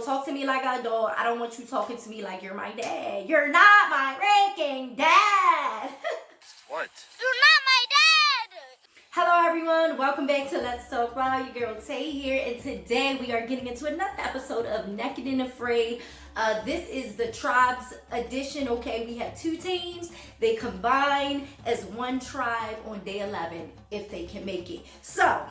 talk to me like an adult. I don't want you talking to me like you're my dad. You're not my ranking dad. What? You're not my dad! Hello everyone, welcome back to Let's Talk Wild. Your girl Tay here, and today we are getting into another episode of Naked and Afraid. This is the Tribes edition, okay? We have two teams. They combine as one tribe on day 11, if they can make it. So,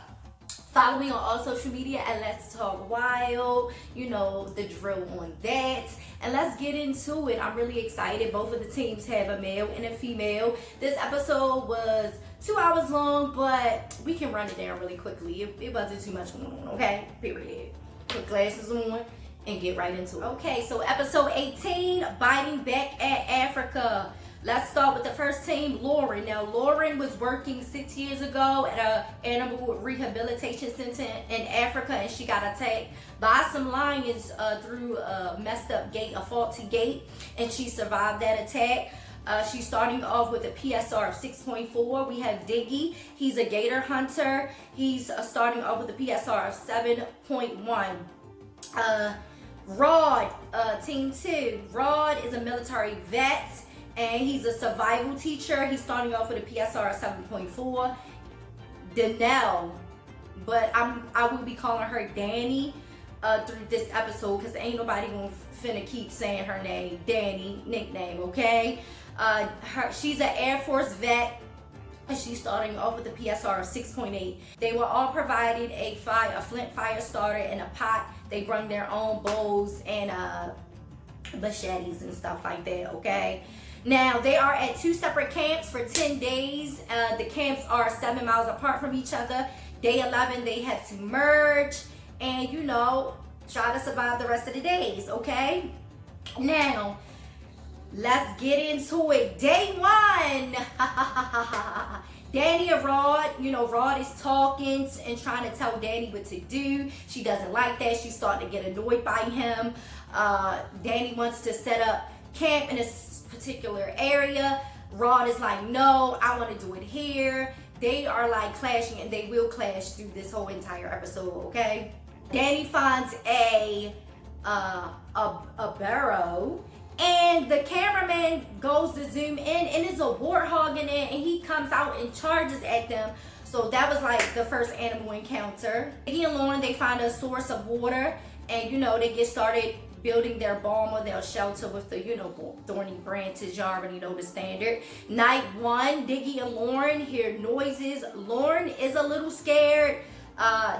follow me on all social media at Let's Talk Wild. You know the drill on that. And let's get into it. I'm really excited. Both of the teams have a male and a female. This episode was 2 hours long, but we can run it down really quickly. It wasn't too much going on, okay? Period. Put glasses on and get right into it. Okay, so episode 18, Biting Back at Africa. Let's start with the first team, Lauren. Now, Lauren was working 6 years ago at an animal rehabilitation center in Africa, and she got attacked by some lions through a messed up gate, a faulty gate, and she survived that attack. She's starting off with a PSR of 6.4. We have Diggie. He's a gator hunter. He's starting off with a PSR of 7.1. Rod, team 2. Rod is a military vet, and he's a survival teacher. He's starting off with a PSR of 7.4. Danelle, but I will be calling her Danny through this episode because ain't nobody gonna finna keep saying her name, Danny, nickname, okay? She's an Air Force vet, and she's starting off with a PSR of 6.8. They were all provided a flint fire starter and a pot. They bring their own bows and machetes and stuff like that, okay? Now, they are at two separate camps for 10 days. The camps are 7 miles apart from each other. Day 11, they have to merge and, try to survive the rest of the days, okay? Now, let's get into it. Day 1. Danny and Rod, Rod is talking and trying to tell Danny what to do. She doesn't like that. She's starting to get annoyed by him. Danny wants to set up camp in a particular area. Rod is like, no, I want to do it here. They are like clashing, and they will clash through this whole entire episode, okay? Danny finds a barrow, and the cameraman goes to zoom in, and there's a warthog in it, and he comes out and charges at them. So that was like the first animal encounter. Diggie and Lauren, they find a source of water, and they get started building their bomb or their shelter with the thorny branches. You already know the standard. Night 1, Diggie and Lauren hear noises. Lauren is a little scared.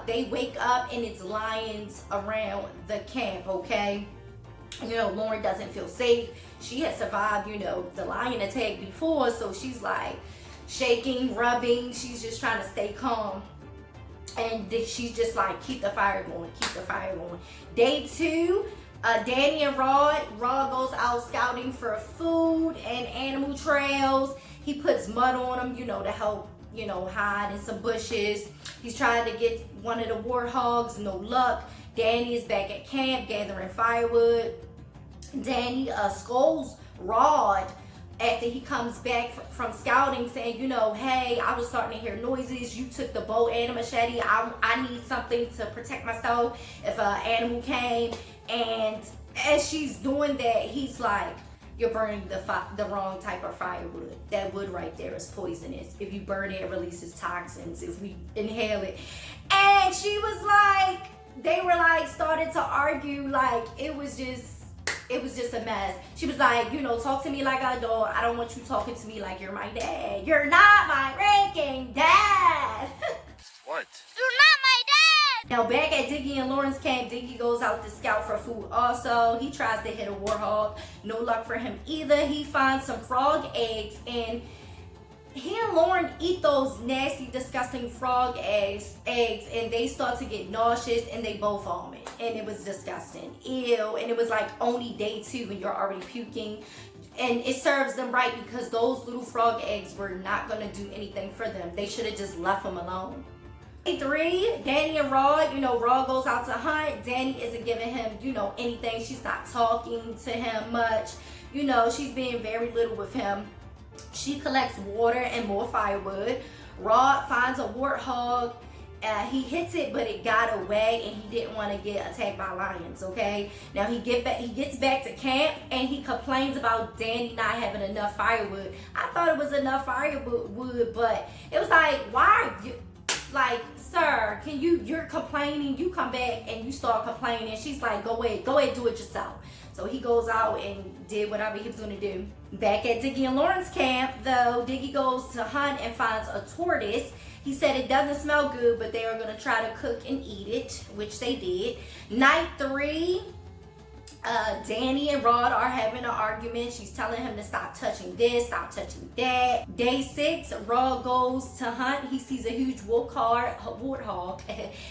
They wake up and it's lions around the camp, okay? Lauren doesn't feel safe. She has survived, the lion attack before, so she's like shaking, rubbing. She's just trying to stay calm. And she's just like, keep the fire going, keep the fire going. Day 2, Danny and Rod goes out scouting for food and animal trails. He puts mud on them, to help, hide in some bushes. He's trying to get one of the warthogs, no luck. Danny is back at camp gathering firewood. Danny scolds Rod after he comes back from scouting, saying, hey, I was starting to hear noises. You took the bow and a machete. I need something to protect myself if an animal came. And as she's doing that, he's like, you're burning the wrong type of firewood. That wood right there is poisonous. If you burn it, it releases toxins if we inhale it. And she was like, they were like, started to argue, like it was just a mess. She was like, talk to me like an adult. I don't want you talking to me like you're my dad. You're not my ranking dad. What? You're not my dad! Now, back at Diggie and Lauren's camp, Diggie goes out to scout for food also. He tries to hit a warthog. No luck for him either. He finds some frog eggs, and he and Lauren eat those nasty, disgusting frog eggs, and they start to get nauseous, and they both vomit. And it was disgusting. Ew. And it was like only day 2 and you're already puking. And it serves them right because those little frog eggs were not going to do anything for them. They should have just left them alone. Day 3, Danny and Rod, Rod goes out to hunt. Danny isn't giving him, anything. She's not talking to him much. She's being very little with him. She collects water and more firewood. Rod finds a warthog He hits it, but it got away, and he didn't want to get attacked by lions. Okay, now he gets back to camp, and he complains about Danny not having enough firewood. I thought it was enough firewood, but it was like, why are you, like, sir, you're complaining, you come back and you start complaining. She's like, go ahead, do it yourself. So he goes out and did whatever he was gonna do. Back at Diggie and Lauren's camp, though, Diggie goes to hunt and finds a tortoise. He said it doesn't smell good, but they are gonna try to cook and eat it, which they did. Night 3, Danny and Rod are having an argument. She's telling him to stop touching this, stop touching that. Day 6, Rod goes to hunt. He sees a huge warthog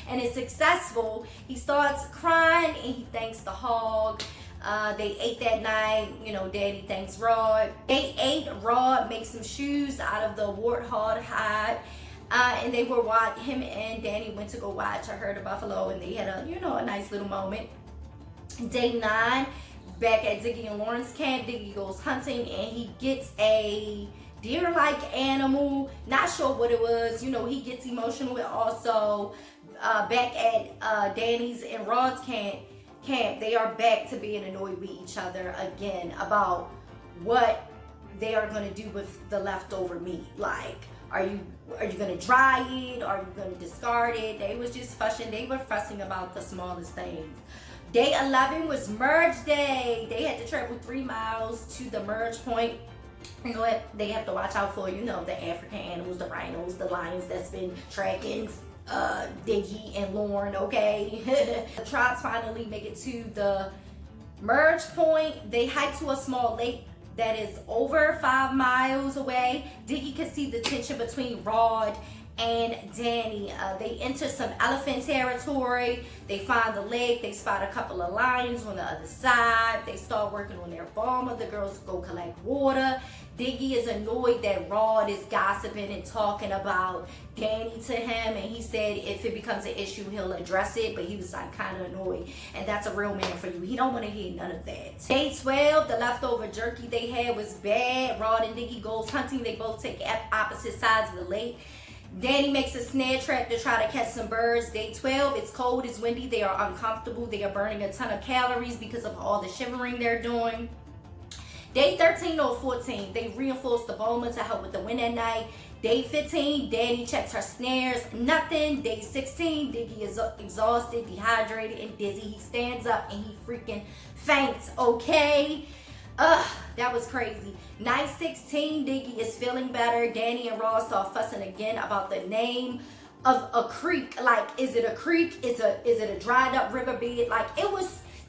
and is successful. He starts crying and he thanks the hog. They ate that night. You know, Daddy thanks Rod. Day 8, Rod makes some shoes out of the warthog hide. And they were him and Danny went to go watch a herd of buffalo, and they had a nice little moment. Day 9, back at Diggie and Lauren's camp, Diggie goes hunting and he gets a deer-like animal. Not sure what it was. You know, he gets emotional. And also, back at Danny's and Rod's camp, they are back to being annoyed with each other again about what they are going to do with the leftover meat. Like, are you going to dry it? Are you going to discard it? They was just fussing. They were fussing about the smallest things. Day 11 was merge day. They had to travel 3 miles to the merge point. You know what? They have to watch out for, the African animals, the rhinos, the lions that's been tracking Diggie and Lauren, okay? The tribes finally make it to the merge point. They hike to a small lake that is over 5 miles away. Diggie could see the tension between Rod and Danny. They enter some elephant territory. They find the lake. They spot a couple of lions on the other side. They start working on their bomber. The girls go collect water. Diggie is annoyed that Rod is gossiping and talking about Danny to him, and he said if it becomes an issue, he'll address it, but he was like kind of annoyed, and that's a real man for you. He don't want to hear none of that. Day 12, the leftover jerky they had was bad. Rod and Diggie goes hunting. They both take opposite sides of the lake. Danny makes a snare trap to try to catch some birds. Day 12, it's cold, it's windy, they are uncomfortable, they are burning a ton of calories because of all the shivering they're doing. Day 13 or 14, they reinforce the boma to help with the wind at night. Day 15, Danny checks her snares, nothing. Day 16, Diggie is exhausted, dehydrated, and dizzy. He stands up and he freaking faints, okay? That was crazy. Night 16, Diggie is feeling better. Danny and Ross start fussing again about the name of a creek. Like, is it a creek? Is it a dried up riverbed? Like,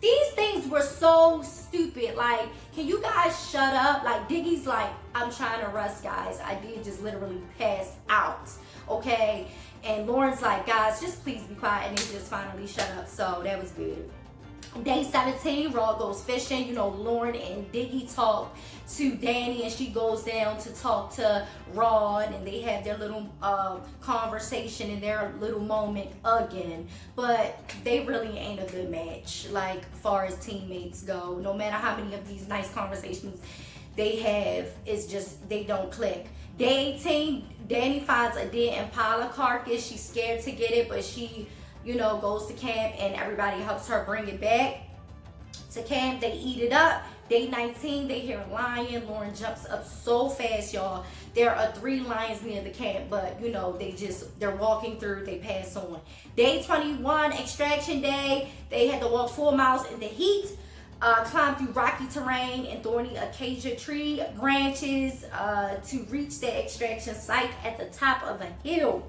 these things were so stupid. Like, can you guys shut up? Like, Diggie's like, I'm trying to rest, guys. I did just literally pass out, okay? And Lauren's like, guys, just please be quiet. And they just finally shut up. So that was good. Day 17, Rod goes fishing. Lauren and Diggie talk to Danny, and she goes down to talk to Rod, and they have their little conversation and their little moment again. But they really ain't a good match, like, far as teammates go. No matter how many of these nice conversations they have, it's just, they don't click. Day 18, Danny finds a dead impala carcass. She's scared to get it, but she goes to camp and everybody helps her bring it back to camp. They eat it up. Day 19, they hear a lion. Lauren jumps up so fast, y'all. There are 3 lions near the camp, but they're walking through, they pass on. Day 21, extraction day. They had to walk 4 miles in the heat, climb through rocky terrain and thorny acacia tree branches to reach the extraction site at the top of a hill.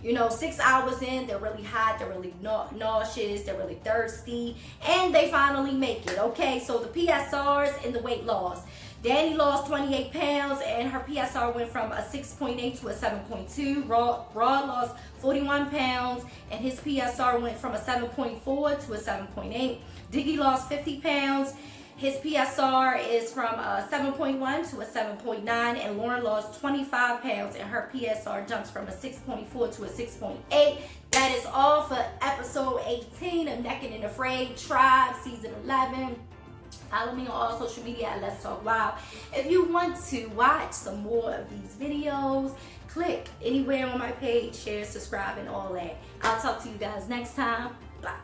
6 hours in, they're really hot, they're really nauseous, they're really thirsty, and they finally make it, okay? So the PSRs and the weight loss. Danny lost 28 pounds, and her PSR went from a 6.8 to a 7.2. Rod lost 41 pounds, and his PSR went from a 7.4 to a 7.8. Diggie lost 50 pounds. His PSR is from a 7.1 to a 7.9, and Lauren lost 25 pounds, and her PSR jumps from a 6.4 to a 6.8. That is all for episode 18 of Naked and Afraid Tribe, season 11. Follow me on all social media at Let's Talk Wild. If you want to watch some more of these videos, click anywhere on my page, share, subscribe, and all that. I'll talk to you guys next time. Bye.